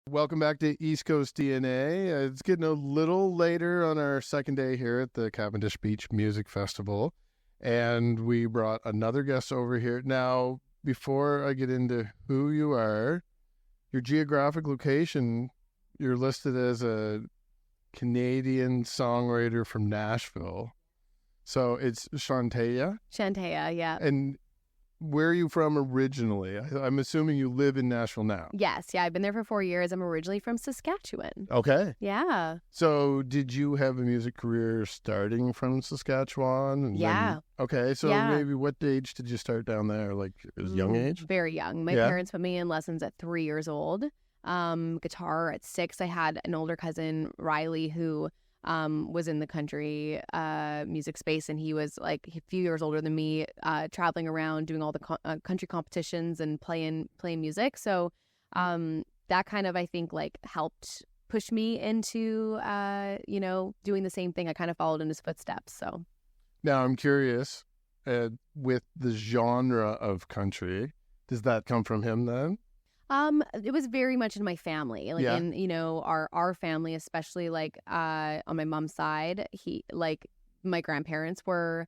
Welcome back to East Coast DNA. It's getting a little later on our second day here at the Cavendish Beach Music Festival, and we brought another guest over here. Now, before I get into who you are, your geographic location, you're listed as a Canadian songwriter from Nashville. So it's Shantea? Shantea, yeah. And where are you from originally? I'm assuming you live in Nashville now. Yes, yeah. I've been there for 4 years. I'm originally from Saskatchewan. Okay. Yeah. So did you have a music career starting from Saskatchewan? And Yeah. Okay. So maybe what age did you start down there? Like it was young age? Very young. My parents put me in lessons at 3 years old. Guitar at 6. I had an older cousin, Riley, who was in the country music space, and he was like a few years older than me, traveling around doing all the country competitions and playing music. So that kind of, I think, like helped push me into doing the same thing. I kind of followed in his footsteps. So now I'm curious, with the genre of country, does that come from him then? It was very much in my family, like in, our family, especially like, on my mom's side, my grandparents were,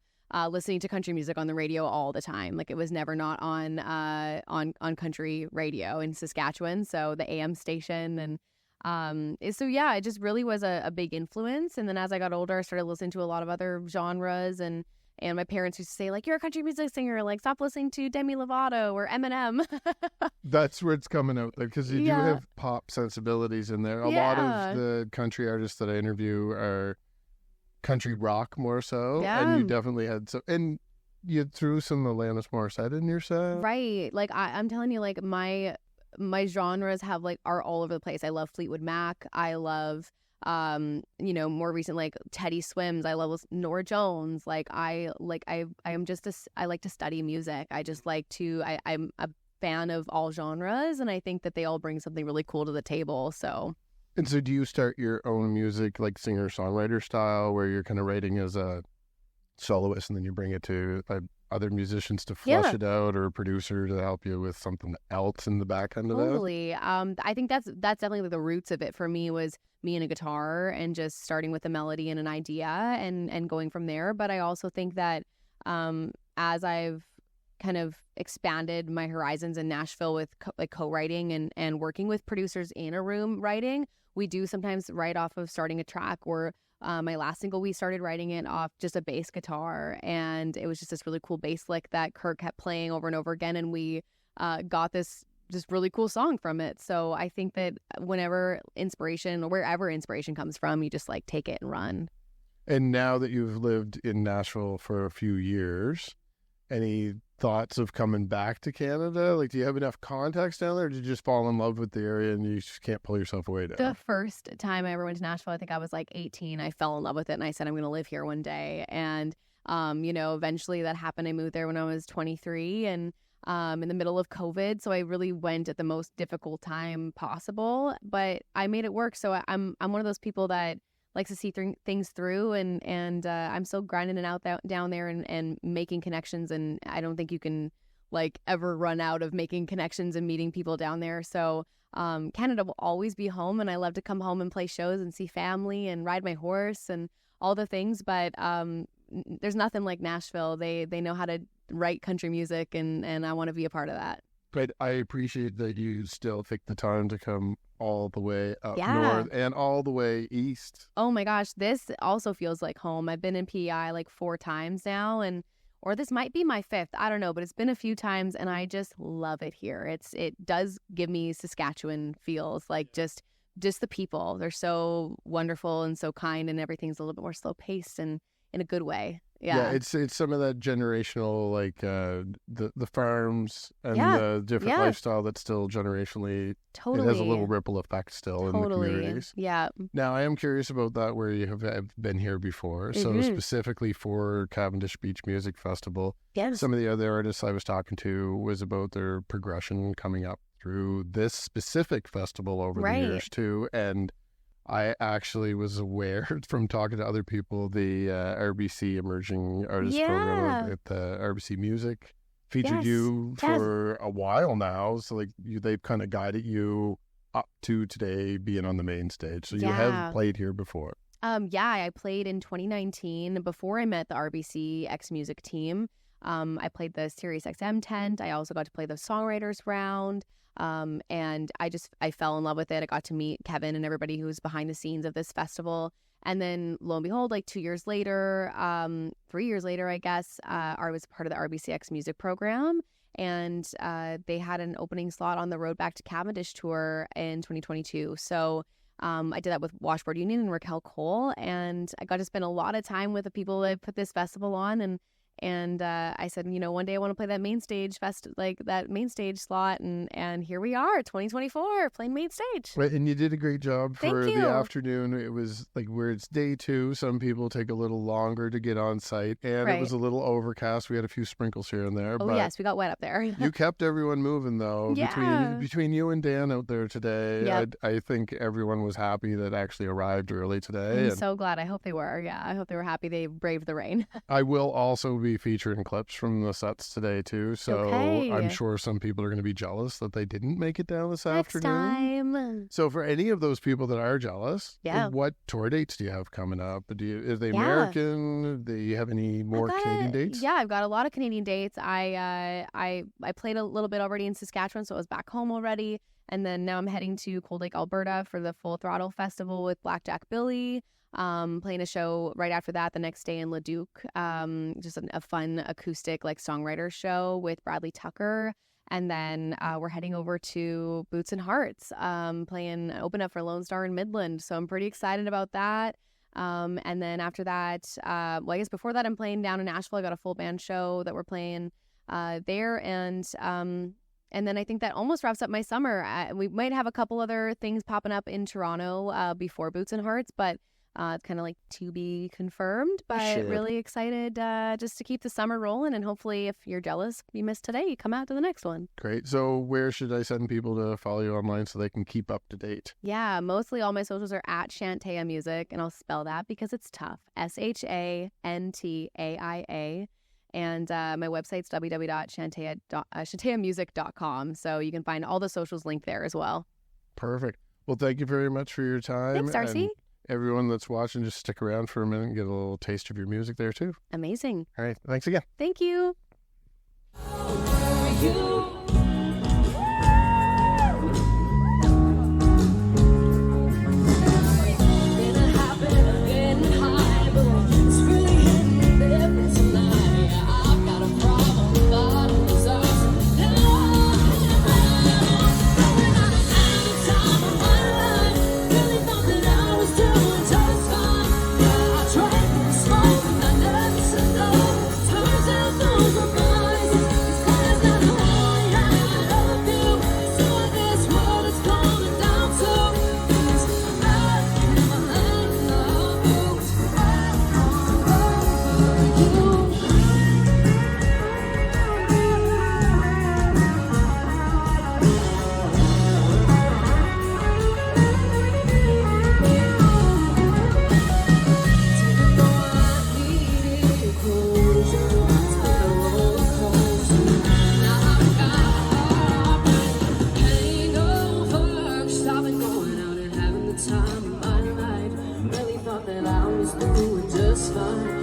listening to country music on the radio all the time. Like it was never not on country radio in Saskatchewan. So the AM station it just really was a big influence. And then as I got older, I started listening to a lot of other genres and my parents used to say, like, you're a country music singer, like, stop listening to Demi Lovato or Eminem. That's where it's coming out, because you do have pop sensibilities in there. A lot of the country artists that I interview are country rock more so. Yeah. And you definitely had some, and you threw some Alanis Morissette in your set. Right. Like, I'm telling you, like, my genres are all over the place. I love Fleetwood Mac. I love... more recent, like Teddy Swims. I love Norah Jones. I like to study music. I just I'm a fan of all genres, and I think that they all bring something really cool to the table. So do you start your own music, like singer-songwriter style, where you're kind of writing as a soloist and then you bring it to other musicians to flesh it out, or a producer to help you with something else in the back end of it? Totally. I think that's definitely the roots of it for me, was me and a guitar and just starting with a melody and an idea and going from there. But I also think that as I've kind of expanded my horizons in Nashville with co-writing and working with producers in a room writing, we do sometimes write off of starting a track. Or my last single, we started writing it off just a bass guitar, and it was just this really cool bass lick that Kirk kept playing over and over again, and we got this just really cool song from it. So I think that whenever inspiration, or wherever inspiration comes from, you just like take it and run. And now that you've lived in Nashville for a few years, any thoughts of coming back to Canada? Like, do you have enough contacts down there, or did you just fall in love with the area and you just can't pull yourself away now? The first time I ever went to Nashville, I think I was like 18. I fell in love with it and I said, I'm going to live here one day. And, eventually that happened. I moved there when I was 23 and in the middle of COVID. So I really went at the most difficult time possible, but I made it work. So I'm one of those people that likes to see things through, and I'm still grinding it out down there and making connections. And I don't think you can ever run out of making connections and meeting people down there. So Canada will always be home, and I love to come home and play shows and see family and ride my horse and all the things. But there's nothing like Nashville. They know how to write country music, and I want to be a part of that. But I appreciate that you still take the time to come all the way up north and all the way east. Oh my gosh, this also feels like home. I've been in PEI 4 times now, or this might be my 5th. I don't know, but it's been a few times, and I just love it here. It does give me Saskatchewan feels, just the people. They're so wonderful and so kind, and everything's a little bit more slow paced and in a good way. Yeah, it's some of that generational, the farms and the different lifestyle that's still generationally, totally. It has a little ripple effect still in the communities. Yeah. Now, I am curious about that, where you have been here before. So specifically for Cavendish Beach Music Festival, some of the other artists I was talking to was about their progression coming up through this specific festival over the years too. And I actually was aware from talking to other people, the RBC Emerging Artist Program at the RBC Music featured you for a while now. So they've kind of guided you up to today being on the main stage. So you Yeah. have played here before. Yeah, I played in 2019 before I met the RBC X Music team. I played the Sirius XM tent. I also got to play the songwriters round. And I fell in love with it. I got to meet Kevin and everybody who's behind the scenes of this festival. And then lo and behold, like 2 years later, 3 years later, I guess, I was part of the RBCX music program. And they had an opening slot on the Road Back to Cavendish tour in 2022. So I did that with Washboard Union and Raquel Cole. And I got to spend a lot of time with the people that put this festival on. And I said, one day I want to play that main stage that main stage slot. And here we are, 2024, playing main stage. Right, and you did a great job for Thank you. the afternoon. It was like where it's day 2. Some people take a little longer to get on site, and Right. it was a little overcast. We had a few sprinkles here and there. Oh, but yes, we got wet up there. you kept everyone moving, though. Yeah. Between you and Dan out there today, Yep. I think everyone was happy that actually arrived early today. I'm And so glad. I hope they were. Yeah, I hope they were happy they braved the rain. I will also be featuring clips from the sets today, too. So Okay. I'm sure some people are going to be jealous that they didn't make it down this Next afternoon. time. So for any of those people that are jealous, Yeah. what tour dates do you have coming up? Are they Yeah. American? Do you have any more Canadian dates? Yeah, I've got a lot of Canadian dates. I played a little bit already in Saskatchewan, so I was back home already. And then now I'm heading to Cold Lake, Alberta for the Full Throttle Festival with Blackjack Billy. Playing a show right after that the next day in Leduc. Just a fun acoustic songwriter show with Bradley Tucker. And then we're heading over to Boots and Hearts, playing open up for Lone Star in Midland. So I'm pretty excited about that. And then after that, I guess before that I'm playing down in Nashville. I got a full band show that we're playing there. And then I think that almost wraps up my summer. We might have a couple other things popping up in Toronto before Boots and Hearts, but it's kind of to be confirmed, but Sure. really excited just to keep the summer rolling. And hopefully, if you're jealous, you missed today, you come out to the next one. Great. So where should I send people to follow you online so they can keep up to date? Yeah, mostly all my socials are at Shantaia Music, and I'll spell that because it's tough. SHANTAIA. And my website's www.shantaiamusic.com. So you can find all the socials linked there as well. Perfect. Well, thank you very much for your time. Thanks, Darcy. And everyone that's watching, just stick around for a minute and get a little taste of your music there, too. Amazing. All right. Thanks again. Thank you. Time of my life, really thought that I was doing just fine.